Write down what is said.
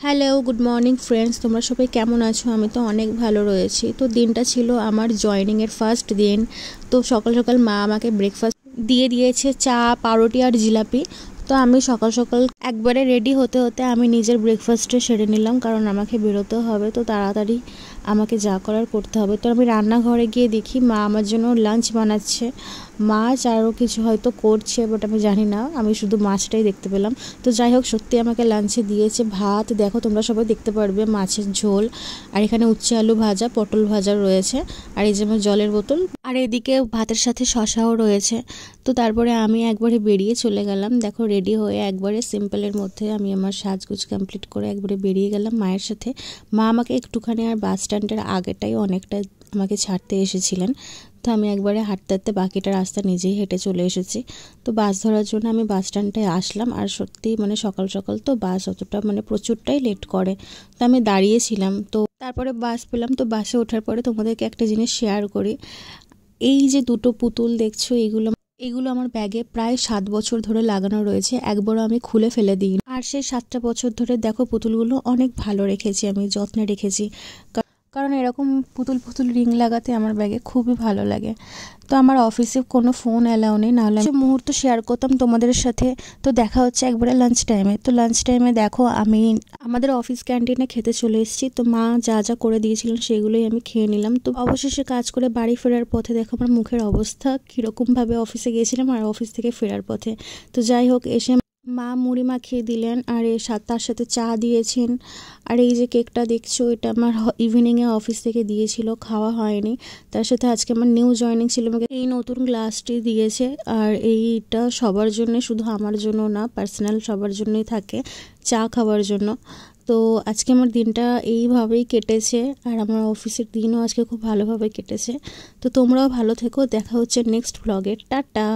Hello, good morning friends. তোমরা সবাই কেমন আছো? আমি তো অনেক ভালো রয়েছি। তো দিনটা ছিল আমার জয়েনিংয়ের ফার্স্ট দিন। তো সকাল সকাল মা আমাকে ব্রেকফাস্ট দিয়ে দিয়েছে, চা, পাউরুটি আর জিলাপি। তো আমি সকাল সকাল একবারে রেডি হতে হতে আমি নিজের ব্রেকফাস্টে সেরে নিলাম, কারণ আমাকে বেরোতে হবে। তো তাড়াতাড়ি আমাকে যা করার করতে হবে। তো আমি রান্নাঘরে গিয়ে দেখি মা আমার জন্য লাঞ্চ বানাচ্ছে। মাছ আরও কিছু হয়তো করছে, বাট আমি জানি না, আমি শুধু মাছটাই দেখতে পেলাম। তো যাই হোক, সত্যি আমাকে লাঞ্চে দিয়েছে ভাত, দেখো তোমরা সবাই দেখতে পারবে, মাছের ঝোল, আর এখানে উচ্ছে আলু ভাজা, পটল ভাজা রয়েছে, আর এই যে আমার জলের বোতল, আর এদিকে ভাতের সাথে শশাও রয়েছে। তো তারপরে আমি একবারে বেরিয়ে চলে গেলাম। দেখো, রেডি হয়ে একবারে সিম্পলের মধ্যে আমি আমার সাজগুজ কমপ্লিট করে একবারে বেরিয়ে গেলাম মায়ের সাথে। মা আমাকে একটুখানি আর বাস স্ট্যান্ডের আগেটাই অনেকটা আমাকে ছাড়তে এসেছিলেন। তো আমি একবারে হাঁটতে হাঁটতে বাকিটা রাস্তা নিজেই হেঁটে চলে এসেছি। তো বাস ধরার জন্য আমি বাস স্ট্যান্ডটায় আসলাম। আর সত্যি সকাল সকাল তো বাস অতটা প্রচুরটাই লেট করে। তো আমি দাঁড়িয়েছিলাম, তো তারপরে বাস পেলাম। তো বাসে ওঠার পরে তোমাদেরকে একটা জিনিস শেয়ার করি। এই যে দুটো পুতুল দেখছো, এগুলো এগুলো আমার ব্যাগে প্রায় 7 বছর ধরে লাগানো রয়েছে, একবারও আমি খুলে ফেলে দিই। আর সেই 7টা বছর ধরে দেখো পুতুলগুলো অনেক ভালো রেখেছি, আমি যত্নে রেখেছি, কারণ এরকম পুতুল পুতুল রিং লাগাতে আমার ব্যাগে খুবই ভালো লাগে। তো আমার অফিসে কোনো ফোন অ্যালাউ নেই, নাহলে আমি মুহূর্ত শেয়ার করতাম তোমাদের সাথে। তো দেখা হচ্ছে একবারে লাঞ্চ টাইমে। তো লাঞ্চ টাইমে দেখো আমি আমাদের অফিস ক্যান্টিনে খেতে চলে এসেছি। তো মা যা যা করে দিয়েছিলেন সেগুলোই আমি খেয়ে নিলাম। তো অবশেষে কাজ করে বাড়ি ফেরার পথে দেখো আমার মুখের অবস্থা কীরকমভাবে, অফিসে গিয়েছিলাম আর অফিস থেকে ফেরার পথে। তো যাই হোক, এসে মা মুড়ি মাখিয়ে দিলেন, আর তার সাথে চা দিয়েছেন। আর এই যে কেকটা দেখছো, এটা আমার ইভিনিংয়ে অফিস থেকে দিয়েছিল, খাওয়া হয়নি। তার সাথে আজকে আমার নিউ জয়েনিং ছিল, আমাকে এই নতুন গ্লাসটি দিয়েছে। আর এইটা সবার জন্য, শুধু আমার জন্য না, পার্সোনাল সবার জন্যই থাকে, চা খাওয়ার জন্য। তো আজকে আমার দিনটা এইভাবেই কেটেছে, আর আমার অফিসের দিনও আজকে খুব ভালোভাবে কেটেছে। তো তোমরাও ভালো থেকো, দেখা হচ্ছে নেক্সট ব্লগে। টাটা।